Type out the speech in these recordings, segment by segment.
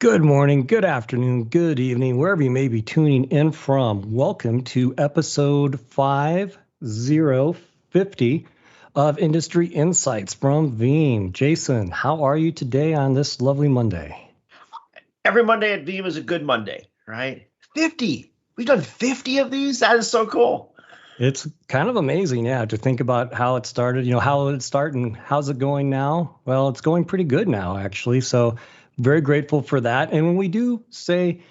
Good morning, good afternoon, good evening, wherever you may be tuning in from. Welcome to episode 5050 of Industry Insights from Veeam. Jason, how are you today on this lovely Monday? Every Monday at Veeam is a good Monday, right? 50. We've done 50 of these. That is so cool. It's kind of amazing, yeah, to think about how it started. How did it start and how's it going now? Well, it's going pretty good now, actually. So, very grateful for that. And when we do say,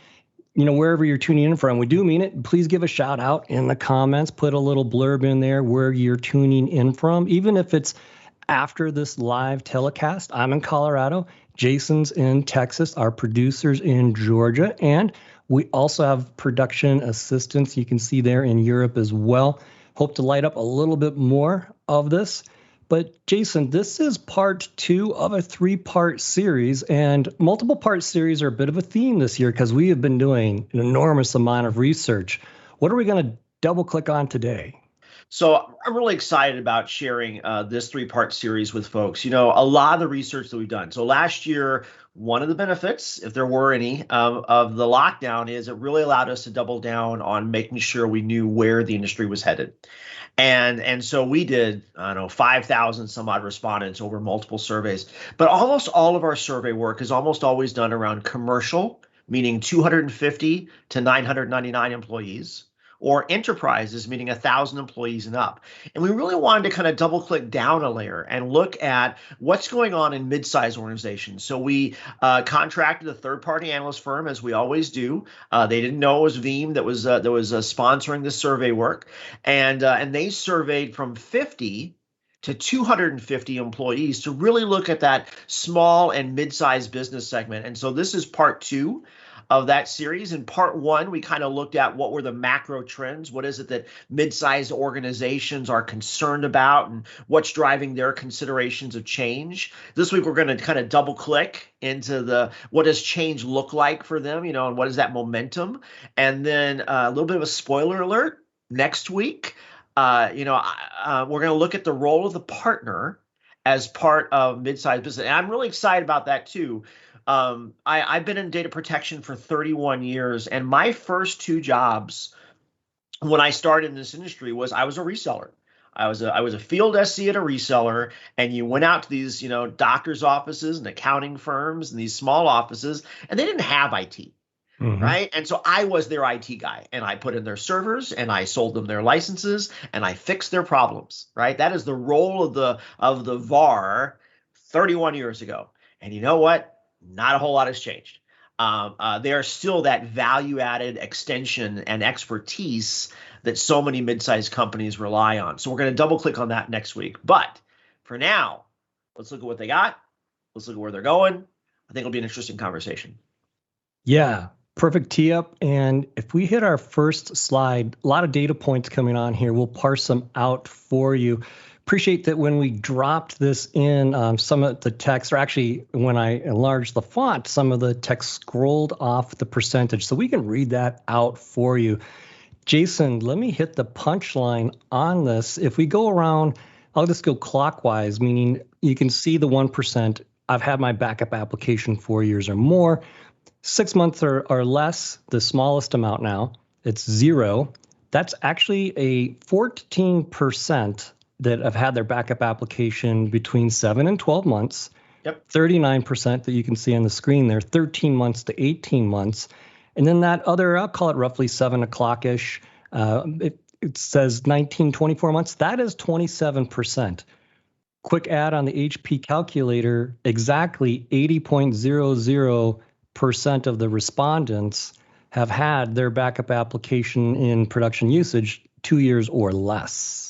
wherever you're tuning in from, we do mean it. Please give a shout out in the comments. Put a little blurb in there where you're tuning in from, even if it's after this live telecast. I'm in Colorado. Jason's in Texas. Our producer's in Georgia. And we also have production assistants you can see there in Europe as well. Hope to light up a little bit more of this. But Jason, this is part 2 of a 3-part series, and multiple part series are a bit of a theme this year because we have been doing an enormous amount of research. What are we going to double click on today? So I'm really excited about sharing this 3-part series with folks. A lot of the research that we've done. So last year, one of the benefits, if there were any, of the lockdown is it really allowed us to double down on making sure we knew where the industry was headed. And so we did, 5,000 some odd respondents over multiple surveys. But almost all of our survey work is almost always done around commercial, meaning 250 to 999 employees, or enterprises, meaning 1,000 employees and up. And we really wanted to kind of double click down a layer and look at what's going on in mid-sized organizations. So we contracted a third-party analyst firm, as we always do. They didn't know it was Veeam that was sponsoring this survey work, and they surveyed from 50 to 250 employees to really look at that small and mid-sized business segment. And so this is part 2 of that series. In part 1, we kind of looked at what were the macro trends. What is it that mid-sized organizations are concerned about and what's driving their considerations of change? This week, we're going to kind of double click into what does change look like for them, and what is that momentum? And then a little bit of a spoiler alert. Next week, we're going to look at the role of the partner as part of mid-sized business. And I'm really excited about that too. I've been in data protection for 31 years, and my first 2 jobs when I started in this industry was I was a reseller. I was a field SC at a reseller, and you went out to these, doctors' offices and accounting firms and these small offices, and they didn't have IT. Mm-hmm. Right. And so I was their IT guy, and I put in their servers and I sold them their licenses and I fixed their problems. Right. That is the role of the VAR 31 years ago. And you know what? Not a whole lot has changed. There's still that value-added extension and expertise that so many mid-sized companies rely on. So we're going to double-click on that next week. But for now, let's look at what they got. Let's look at where they're going. I think it'll be an interesting conversation. Yeah, perfect tee-up. And if we hit our first slide, a lot of data points coming on here. We'll parse them out for you. Appreciate that when we dropped this in, some of the text, or actually when I enlarged the font, some of the text scrolled off the percentage. So we can read that out for you. Jason, let me hit the punchline on this. If we go around, I'll just go clockwise, meaning you can see the 1%. I've had my backup application 4 years or more. 6 months or less, the smallest amount now, it's 0. That's actually a 14% that have had their backup application between 7 and 12 months. Yep. 39% that you can see on the screen there, 13 months to 18 months. And then that other, I'll call it roughly 7 o'clock-ish, it says 19, 24 months. That is 27%. Quick add on the HP calculator, exactly 80.00% of the respondents have had their backup application in production usage 2 years or less.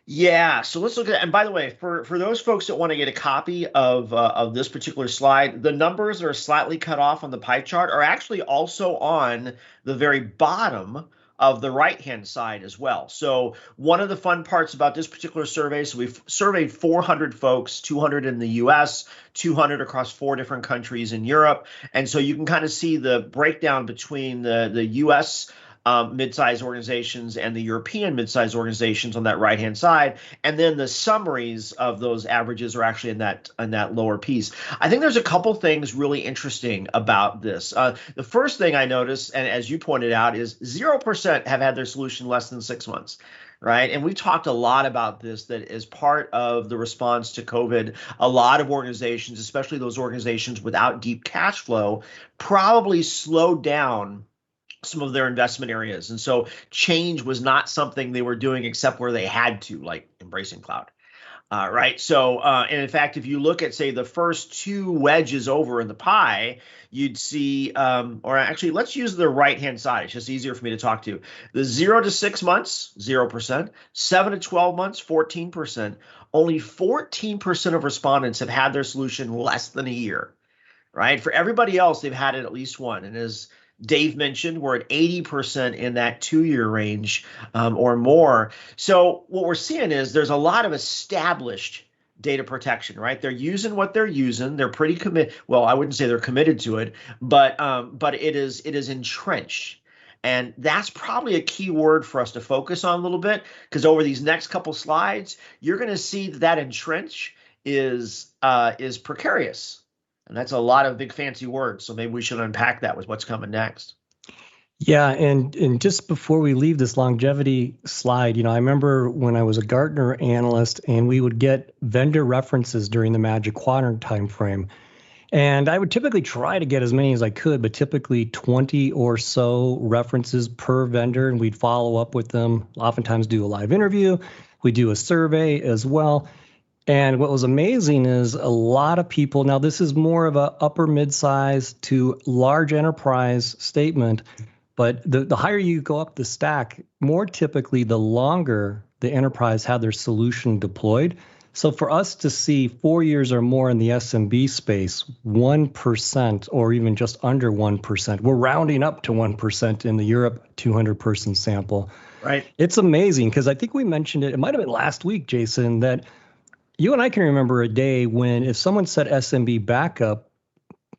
Yeah, so let's look at that. And by the way, for those folks that want to get a copy of this particular slide, the numbers that are slightly cut off on the pie chart are actually also on the very bottom of the right-hand side as well. So one of the fun parts about this particular survey, so we've surveyed 400 folks, 200 in the US, 200 across 4 different countries in Europe. And so you can kind of see the breakdown between the US mid-sized organizations and the European mid-sized organizations on that right-hand side, and then the summaries of those averages are actually in that lower piece. I think there's a couple things really interesting about this. The first thing I noticed, and as you pointed out, is 0% have had their solution less than 6 months. Right. And we've talked a lot about this, that as part of the response to COVID, a lot of organizations, especially those organizations without deep cash flow, probably slowed down some of their investment areas. And so change was not something they were doing except where they had to, like embracing cloud. Right. So, and in fact, if you look at, say, the first two wedges over in the pie, you'd see, or actually, let's use the right-hand side. It's just easier for me to talk to. The 0 to 6 months, 0%, 7 to 12 months, 14%. Only 14% of respondents have had their solution less than a year. Right. For everybody else, they've had it at least one. And as Dave mentioned, we're at 80% in that 2-year range or more. So what we're seeing is there's a lot of established data protection, right? They're using what they're using. They're pretty committed. Well, I wouldn't say they're committed to it, but it is entrenched. And that's probably a key word for us to focus on a little bit, because over these next couple slides, you're going to see that entrench is precarious. And that's a lot of big fancy words. So maybe we should unpack that with what's coming next. Yeah, and just before we leave this longevity slide, I remember when I was a Gartner analyst and we would get vendor references during the Magic Quadrant timeframe. And I would typically try to get as many as I could, but typically 20 or so references per vendor, and we'd follow up with them, oftentimes do a live interview. We do a survey as well. And what was amazing is a lot of people, now this is more of a upper mid-size to large enterprise statement, but the higher you go up the stack, more typically the longer the enterprise had their solution deployed. So for us to see 4 years or more in the SMB space, 1% or even just under 1%, we're rounding up to 1% in the Europe 200-person sample. Right. It's amazing because I think we mentioned it might have been last week, Jason, that you and I can remember a day when if someone said SMB backup,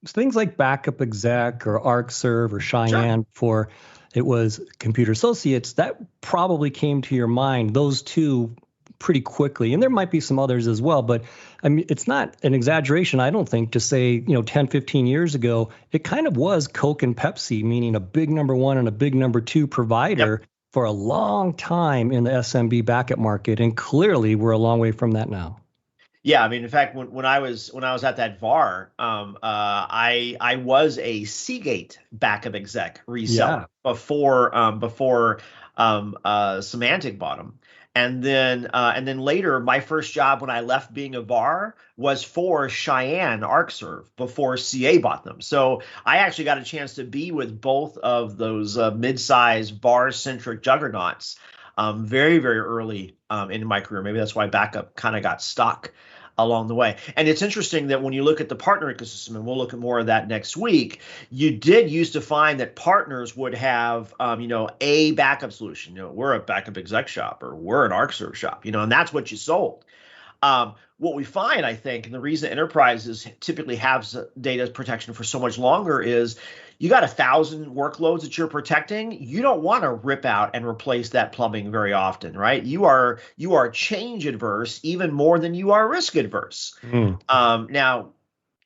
things like backup exec or ArcServe or Cheyenne for it was computer associates, that probably came to your mind, those two pretty quickly. And there might be some others as well, but I mean, it's not an exaggeration, I don't think, to say, 10, 15 years ago, it kind of was Coke and Pepsi, meaning a big number one and a big number two provider for a long time in the SMB backup market. And clearly we're a long way from that now. Yeah, I mean, in fact, when I was at that VAR, I was a Seagate backup exec reseller before Symantec bought them, and then later, my first job when I left being a VAR was for Cheyenne ArcServe before CA bought them. So I actually got a chance to be with both of those mid-sized VAR-centric juggernauts very, very early in my career. Maybe that's why backup kind of got stuck along the way. And it's interesting that when you look at the partner ecosystem, and we'll look at more of that next week, you did used to find that partners would have, a backup solution. We're a backup exec shop, or we're an ArcServe shop, and that's what you sold. What we find, I think, and the reason enterprises typically have data protection for so much longer is you got 1,000 workloads that you're protecting. You don't want to rip out and replace that plumbing very often, right? You are change adverse even more than you are risk adverse. Now,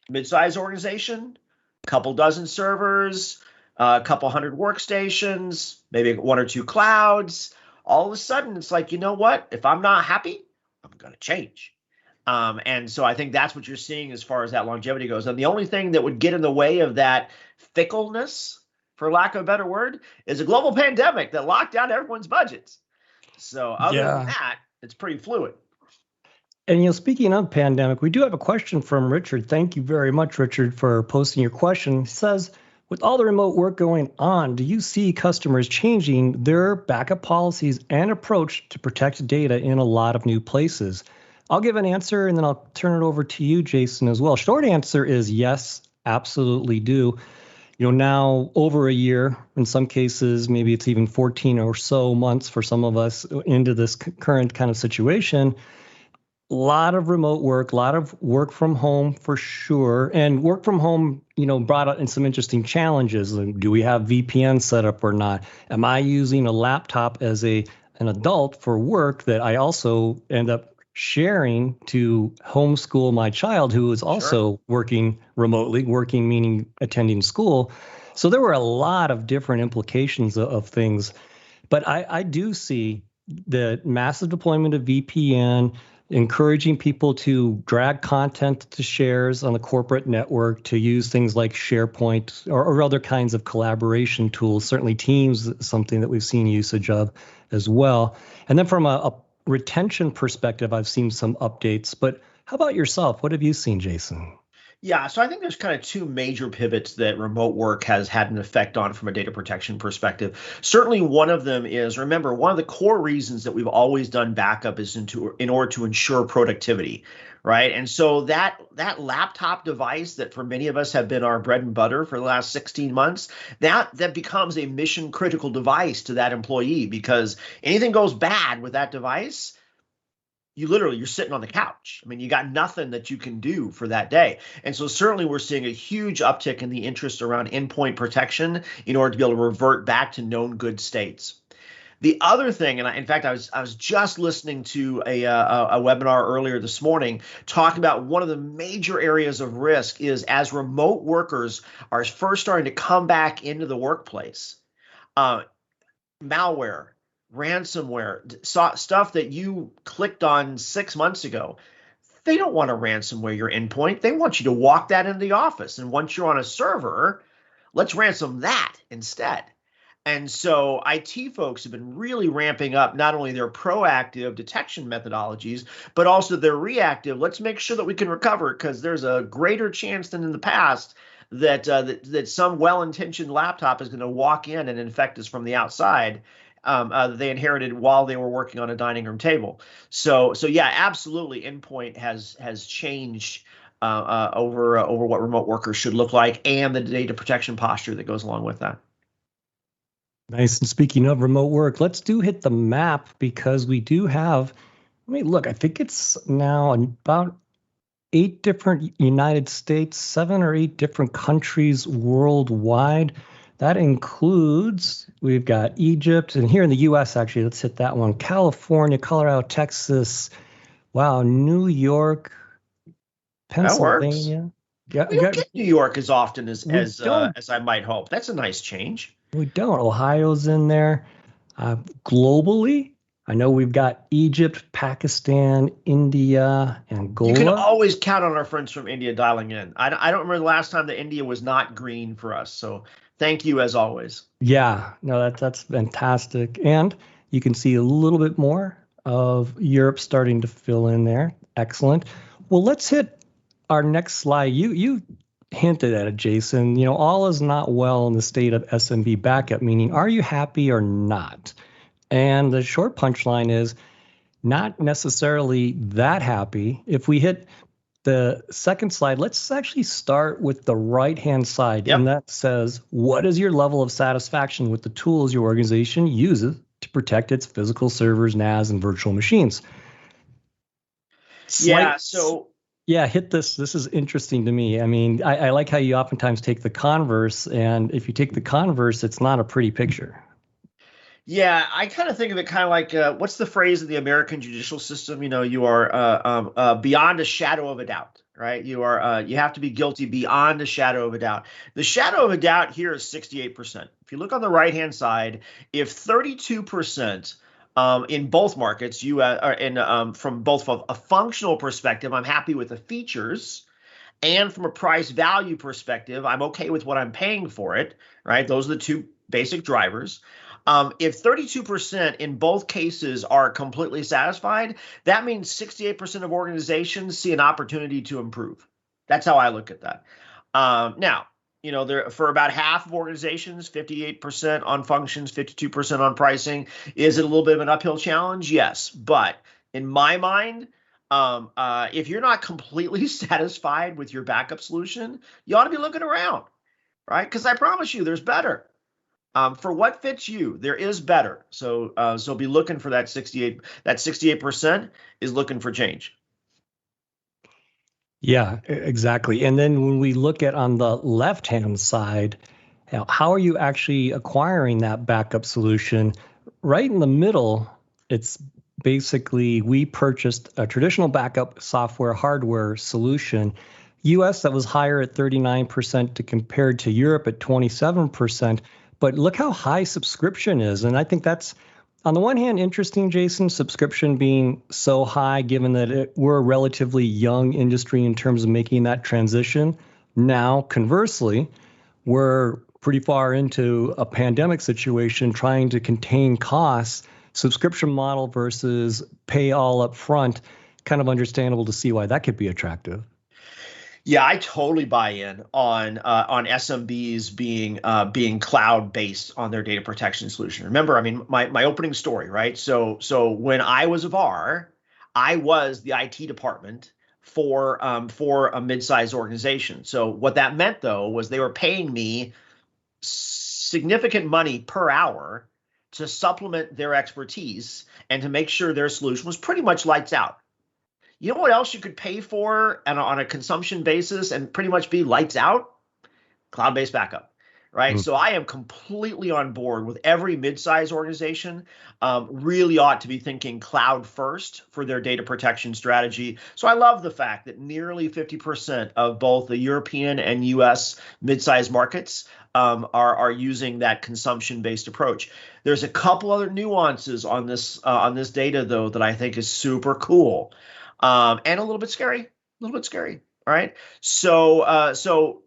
mid-sized organization, couple dozen servers, a couple hundred workstations, maybe 1 or 2 clouds. All of a sudden, it's like, you know what? If I'm not happy, I'm going to change. And so I think that's what you're seeing as far as that longevity goes. And the only thing that would get in the way of that fickleness, for lack of a better word, is a global pandemic that locked down everyone's budgets. So other than that, it's pretty fluid. And, speaking of pandemic, we do have a question from Richard. Thank you very much, Richard, for posting your question. He says, with all the remote work going on, do you see customers changing their backup policies and approach to protect data in a lot of new places? I'll give an answer and then I'll turn it over to you, Jason, as well. Short answer is yes, absolutely do. Now over a year, in some cases, maybe it's even 14 or so months for some of us into this current kind of situation. A lot of remote work, a lot of work from home for sure. And work from home, brought up in some interesting challenges. Like, do we have VPN set up or not? Am I using a laptop as an adult for work that I also end up sharing to homeschool my child who is Sure. also working remotely, working meaning attending school. So there were a lot of different implications of things. But I do see the massive deployment of VPN, encouraging people to drag content to shares on the corporate network, to use things like SharePoint or other kinds of collaboration tools. Certainly Teams is something that we've seen usage of as well. And then from a retention perspective, I've seen some updates. But how about yourself? What have you seen, Jason? Yeah, so I think there's kind of two major pivots that remote work has had an effect on from a data protection perspective. Certainly, one of them is, remember, one of the core reasons that we've always done backup is in order to ensure productivity, right? And so that laptop device that for many of us have been our bread and butter for the last 16 months, that becomes a mission critical device to that employee, because anything goes bad with that device, you're sitting on the couch. I mean, you got nothing that you can do for that day. And so certainly we're seeing a huge uptick in the interest around endpoint protection in order to be able to revert back to known good states. The other thing, and in fact, I was just listening to a webinar earlier this morning talking about one of the major areas of risk is as remote workers are first starting to come back into the workplace. Malware, ransomware, stuff that you clicked on 6 months ago. They don't want to ransomware your endpoint. They want you to walk that into the office. And once you're on a server, let's ransom that instead. And so IT folks have been really ramping up not only their proactive detection methodologies, but also their reactive. Let's make sure that we can recover, because there's a greater chance than in the past that some well-intentioned laptop is going to walk in and infect us from the outside. That they inherited while they were working on a dining room table. So yeah, absolutely, endpoint has changed over what remote workers should look like, and the data protection posture that goes along with that. Nice. And speaking of remote work, let's hit the map, because we do have, look, I think it's now about 8 different United States, 7 or 8 different countries worldwide. That includes, we've got Egypt, and here in the US, actually, let's hit that one. California, Colorado, Texas, wow, New York, That works. Pennsylvania. We don't get New York as often as We don't. as I might hope. That's a nice change. We don't. Ohio's in there. Globally, I know we've got Egypt, Pakistan, India, You can Angola. always count on our friends from India dialing in. I don't remember the last time that India was not green for us. So thank you as always. Yeah, no, that's fantastic. And you can see a little bit more of Europe starting to fill in there. Excellent. Well, let's hit our next slide. You hinted at it, Jason. All is not well in the state of SMB backup, meaning are you happy or not? And the short punchline is not necessarily that happy. If we hit the second slide, let's actually start with the right-hand side. Yep. And that says, what is your level of satisfaction with the tools your organization uses to protect its physical servers, NAS, and virtual machines? Yeah, so Yeah, hit this. This is interesting to me. I like how you oftentimes take the converse, and if you take the converse, it's not a pretty picture. yeah, I kind of think of it kind of like what's the phrase in the American judicial system? You are beyond a shadow of a doubt, right? You have to be guilty beyond a shadow of a doubt. The shadow of a doubt here is 68%. If you look on the right hand side, if 32% in both markets, from both a functional perspective, I'm happy with the features. And from a price value perspective, I'm okay with what I'm paying for it, right? Those are the two basic drivers. If 32% in both cases are completely satisfied, that means 68% of organizations see an opportunity to improve. That's how I look at that. Now, for about half of organizations, 58% on functions, 52% on pricing. Is it a little bit of an uphill challenge? Yes. But in my mind, if you're not completely satisfied with your backup solution, you ought to be looking around, right? Because I promise you, there's better. For what fits you, there is better. So be looking for that 68. That 68% is looking for change. Yeah, exactly. And then when we look at on the left-hand side, how are you actually acquiring that backup solution? Right in the middle, it's basically we purchased a traditional backup software hardware solution. US that was higher at 39% to compared to Europe at 27%. But look how high subscription is. And I think that's on the one hand, interesting, Jason, subscription being so high, given that we're a relatively young industry in terms of making that transition. Now, conversely, we're pretty far into a pandemic situation trying to contain costs, subscription model versus pay all up front, kind of understandable to see why that could be attractive. Yeah, I totally buy in on SMBs being cloud based on their data protection solution. Remember, I mean, my opening story, right? So when I was a VAR, I was the IT department for a mid-sized organization. So what that meant though was they were paying me significant money per hour to supplement their expertise and to make sure their solution was pretty much lights out. You know what else you could pay for on a consumption basis and pretty much be lights out? Cloud-based backup, right? Mm. So I am completely on board with every mid-sized organization. Really ought to be thinking cloud first for their data protection strategy. So I love the fact that nearly 50% of both the European and US mid-sized markets are using that consumption-based approach. There's a couple other nuances on this data though that I think is super cool, and a little bit scary. A little bit scary. All right. So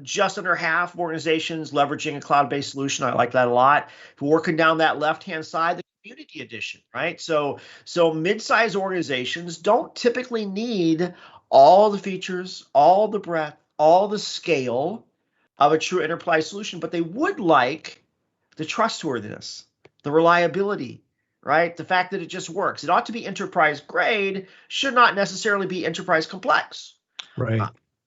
just under half of organizations leveraging a cloud-based solution. I like that a lot. If we're working down that left-hand side, the community edition, right? So mid-sized organizations don't typically need all the features, all the breadth, all the scale of a true enterprise solution, but they would like the trustworthiness, the reliability, right? The fact that it just works. It ought to be enterprise grade, should not necessarily be enterprise complex. Uh, Right.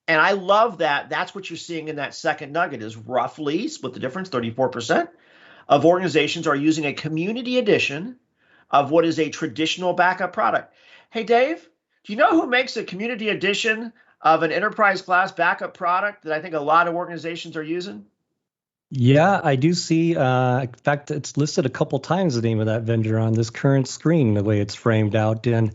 And I love that. That's what you're seeing in that second nugget is roughly, split the difference, 34% of organizations are using a community edition of what is a traditional backup product. Hey, Dave, do you know who makes a community edition of an enterprise class backup product that I think a lot of organizations are using? Yeah, I do see. In fact, it's listed a couple times the name of that vendor on this current screen, the way it's framed out. And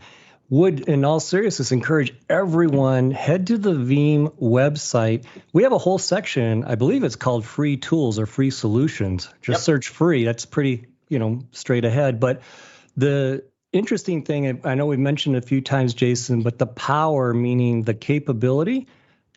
would, in all seriousness, encourage everyone head to the Veeam website. We have a whole section. I believe it's called Free Tools or Free Solutions. Just Yep. search free. That's pretty, straight ahead. But the interesting thing, I know we've mentioned a few times, Jason, but the power, meaning the capability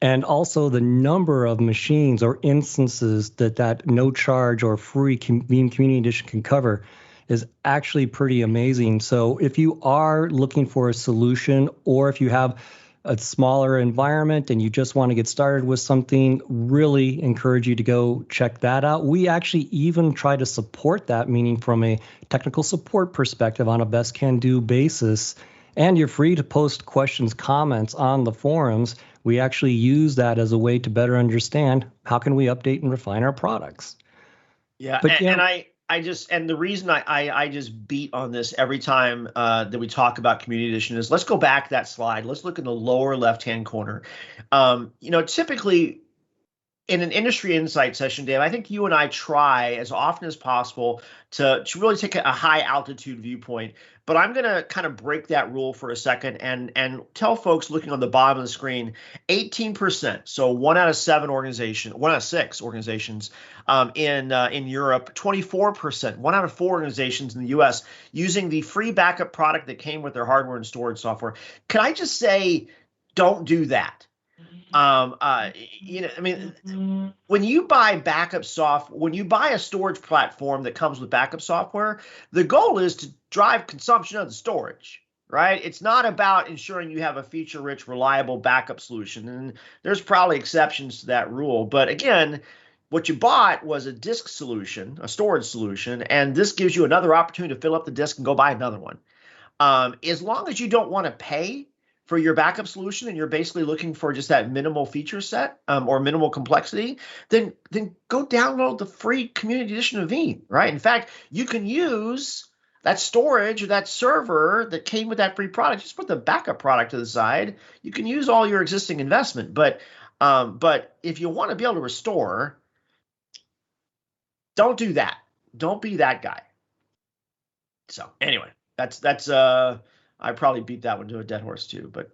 and also the number of machines or instances that no charge or free Veeam Community Edition can cover is actually pretty amazing. So if you are looking for a solution, or if you have a smaller environment and you just want to get started with something, really encourage you to go check that out. We actually even try to support that, meaning from a technical support perspective on a best can do basis. And you're free to post questions, comments on the forums. We actually use that as a way to better understand how can we update and refine our products. Yeah, But and I just and the reason I just beat on this every time that we talk about community edition is let's go back that slide. Let's look in the lower left-hand corner. Typically in an industry insight session, Dave, I think you and I try as often as possible to really take a high altitude viewpoint. But I'm going to kind of break that rule for a second and tell folks looking on the bottom of the screen, 18%. So one out of six organizations in Europe, 24%, one out of four organizations in the US using the free backup product that came with their hardware and storage software. Can I just say, don't do that? I mean, when you buy backup software, when you buy a storage platform that comes with backup software, the goal is to drive consumption of the storage, right? It's not about ensuring you have a feature-rich, reliable backup solution. And there's probably exceptions to that rule. But again, what you bought was a disk solution, a storage solution, and this gives you another opportunity to fill up the disk and go buy another one. As long as you don't want to pay for your backup solution and you're basically looking for just that minimal feature set or minimal complexity, then go download the free community edition of Veeam, right? In fact, you can use that storage or that server that came with that free product, just put the backup product to the side. You can use all your existing investment, but if you want to be able to restore, don't do that. Don't be that guy. So anyway, that's I probably beat that one to a dead horse too, but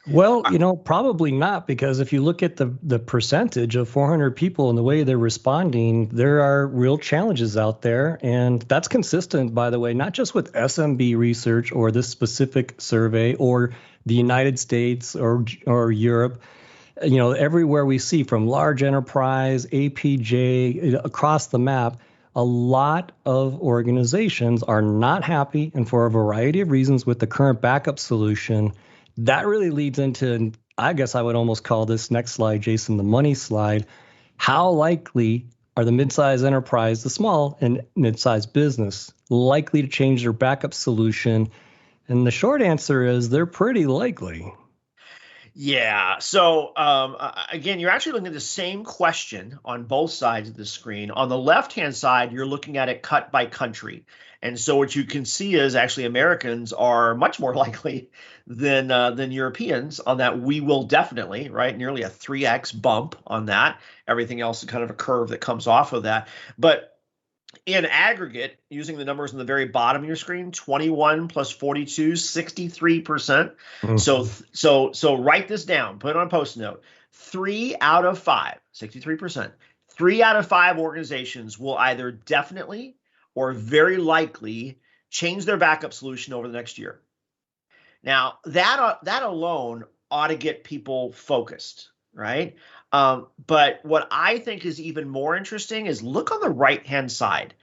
Well, probably not, because if you look at the percentage of 400 people and the way they're responding, there are real challenges out there. And that's consistent, by the way, not just with SMB research or this specific survey or the United States or Europe. Everywhere we see, from large enterprise, APJ, across the map, a lot of organizations are not happy, and for a variety of reasons, with the current backup solution. That really leads into, I guess I would almost call this next slide, Jason, the money slide. How likely are the mid-sized enterprise, the small and mid-sized business, likely to change their backup solution? And the short answer is they're pretty likely. Yeah. So again, you're actually looking at the same question on both sides of the screen. On the left-hand side, you're looking at it cut by country. And so what you can see is actually Americans are much more likely than Europeans on that. We will definitely, right? Nearly a 3x bump on that. Everything else is kind of a curve that comes off of that. But in aggregate, using the numbers on the very bottom of your screen, 21 plus 42, 63%. Mm-hmm. So write this down, put it on a Post-it note. 3 out of 5, 63%, 3 out of 5 organizations will either definitely or very likely change their backup solution over the next year. Now, that alone ought to get people focused, right? But what I think is even more interesting is look on the right-hand side.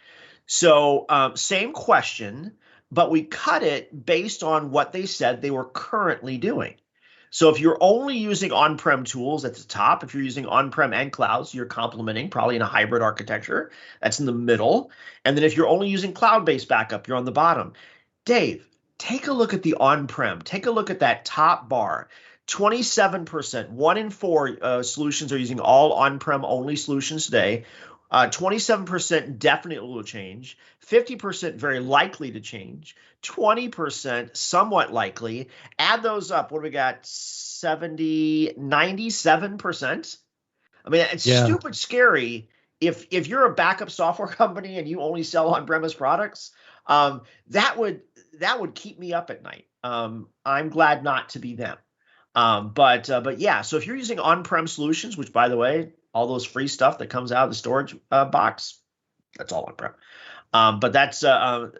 So same question, but we cut it based on what they said they were currently doing. So if you're only using on-prem tools at the top, if you're using on-prem and clouds, you're complementing probably in a hybrid architecture. That's in the middle. And then if you're only using cloud-based backup, you're on the bottom. Dave, take a look at the on-prem. Take a look at that top bar. 27%, 1 in 4 solutions are using all on-prem only solutions today. 27% definitely will change. 50% very likely to change. 20% somewhat likely. Add those up. What do we got? 70, 97%. I mean, it's stupid scary. If you're a backup software company and you only sell on-premise products, that would keep me up at night. I'm glad not to be them. But yeah, so if you're using on-prem solutions, which by the way, all those free stuff that comes out of the storage box, that's all on-prem. But that's a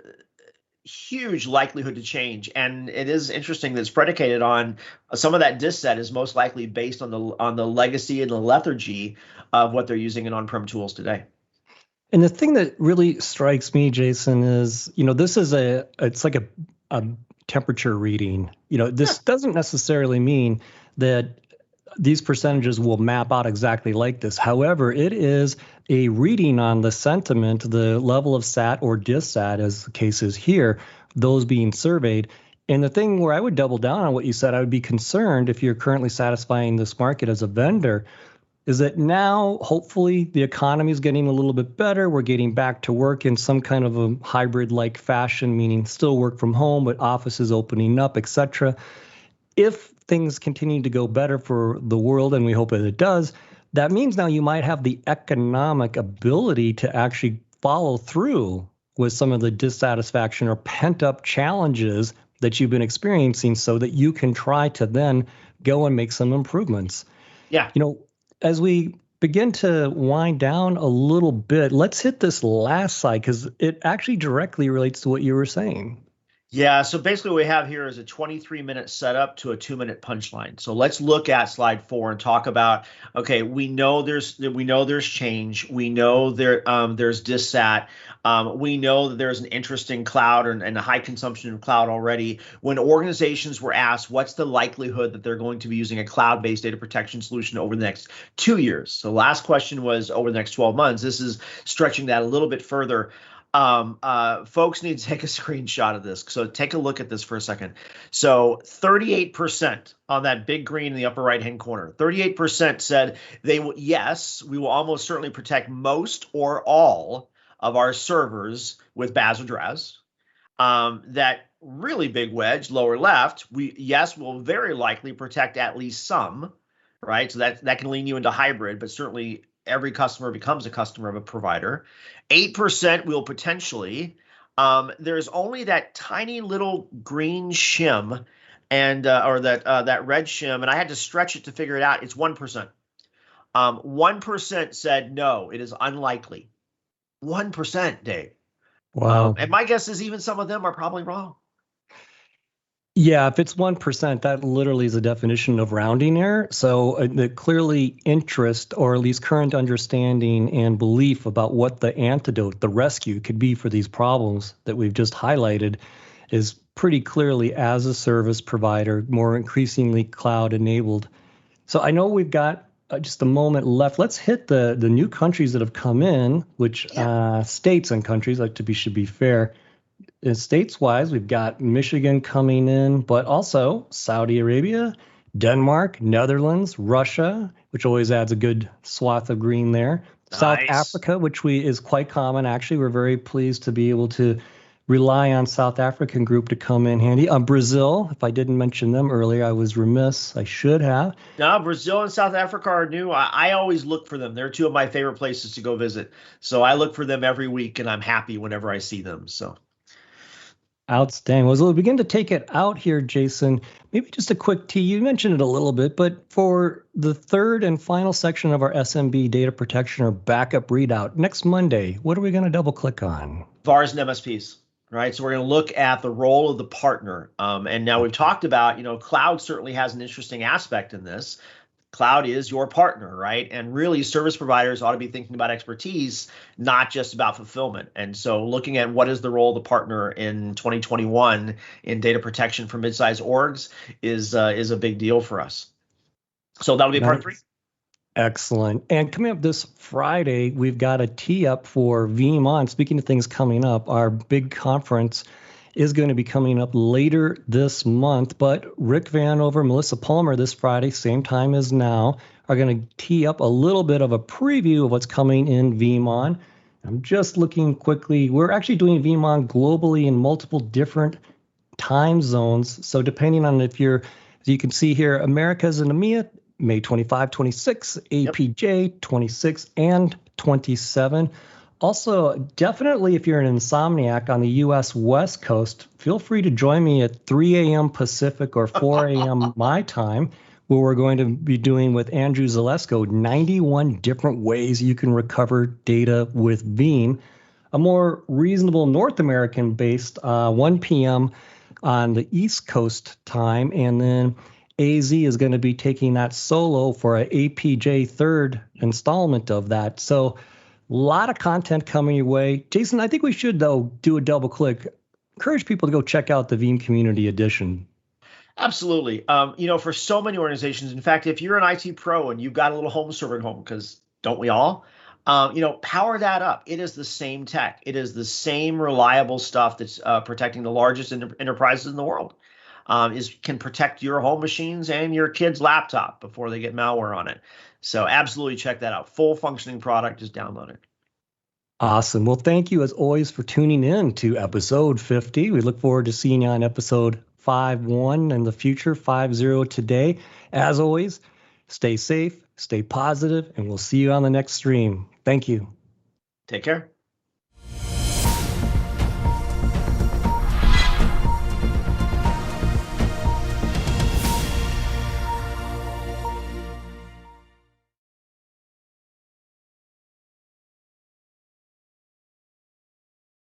huge likelihood to change. And it is interesting that it's predicated on some of that disset is most likely based on the legacy and the lethargy of what they're using in on-prem tools today. And the thing that really strikes me, Jason, is, this is it's like a temperature reading. This doesn't necessarily mean that these percentages will map out exactly like this. However, it is a reading on the sentiment, the level of sat or dissat, as the case is here, those being surveyed. And the thing where I would double down on what you said, I would be concerned if you're currently satisfying this market as a vendor, is that now, hopefully, the economy is getting a little bit better. We're getting back to work in some kind of a hybrid-like fashion, meaning still work from home, but offices opening up, et cetera. If things continue to go better for the world, and we hope that it does, that means now you might have the economic ability to actually follow through with some of the dissatisfaction or pent-up challenges that you've been experiencing so that you can try to then go and make some improvements. Yeah. As we begin to wind down a little bit, let's hit this last slide because it actually directly relates to what you were saying. Yeah, so basically what we have here is a 23-minute setup to a 2-minute punchline. So let's look at slide 4 and talk about, okay, we know there's change. We know there's dissat. We know that there's an interest in cloud and a high consumption of cloud already. When organizations were asked what's the likelihood that they're going to be using a cloud-based data protection solution over the next 2 years. So last question was over the next 12 months. This is stretching that a little bit further. Folks need to take a screenshot of this. So take a look at this for a second. So 38% on that big green in the upper right-hand corner, 38% said yes, we will almost certainly protect most or all of our servers with BAS or DRAS. That really big wedge, lower left, yes, will very likely protect at least some, right? So that can lean you into hybrid, but certainly every customer becomes a customer of a provider. 8% will potentially. There's only that tiny little green shim and or that red shim, and I had to stretch it to figure it out. It's 1%. 1% said no, it is unlikely. 1%, Dave. Wow. And my guess is even some of them are probably wrong. Yeah, if it's 1%, that literally is a definition of rounding error. So the clearly interest, or at least current understanding and belief about what the antidote, the rescue could be for these problems that we've just highlighted, is pretty clearly as a service provider, more increasingly cloud enabled. So I know we've got just a moment left. Let's hit the new countries that have come in, which states and countries, like should be fair. States-wise, we've got Michigan coming in, but also Saudi Arabia, Denmark, Netherlands, Russia, which always adds a good swath of green there. Nice. South Africa, which is quite common. Actually, we're very pleased to be able to rely on South African group to come in handy. Brazil, if I didn't mention them earlier, I was remiss. I should have. No, Brazil and South Africa are new. I always look for them. They're two of my favorite places to go visit. So I look for them every week, and I'm happy whenever I see them. So. Outstanding. Well, as we begin to take it out here, Jason, maybe just a quick tee. You mentioned it a little bit, but for the third and final section of our SMB data protection or backup readout next Monday, what are we going to double click on? VARs and MSPs, right? So we're going to look at the role of the partner. And now we've talked about, cloud certainly has an interesting aspect in this. Cloud is your partner, right? And really, service providers ought to be thinking about expertise, not just about fulfillment. And so looking at what is the role of the partner in 2021 in data protection for mid-sized orgs is a big deal for us. So that'll be part 3. Excellent. And coming up this Friday, we've got a tee up for VeeamON. Speaking of things coming up, our big conference is going to be coming up later this month, but Rick Vanover, Melissa Palmer this Friday, same time as now, are going to tee up a little bit of a preview of what's coming in VeeamON. I'm just looking quickly. We're actually doing VeeamON globally in multiple different time zones. So depending on if you're, as you can see here, Americas and EMEA, May 25, 26, APJ 26 and 27. Also, definitely if you're an insomniac on the U.S. West Coast, feel free to join me at 3 a.m. Pacific or 4 a.m. my time, where we're going to be doing with Andrew Zalesko 91 different ways you can recover data with Veeam. A more reasonable North American-based 1 p.m. on the East Coast time, and then AZ is going to be taking that solo for an APJ third installment of that. So a lot of content coming your way. Jason, I think we should, though, do a double click. Encourage people to go check out the Veeam Community Edition. Absolutely. For so many organizations, in fact, if you're an IT pro and you've got a little home server at home, because don't we all, power that up. It is the same tech. It is the same reliable stuff that's protecting the largest enterprises in the world. Can protect your home machines and your kid's laptop before they get malware on it. So absolutely check that out. Full functioning product. Just download it. Awesome. Well, thank you as always for tuning in to episode 50. We look forward to seeing you on episode 51 in the future, 50 today. As always, stay safe, stay positive, and we'll see you on the next stream. Thank you. Take care.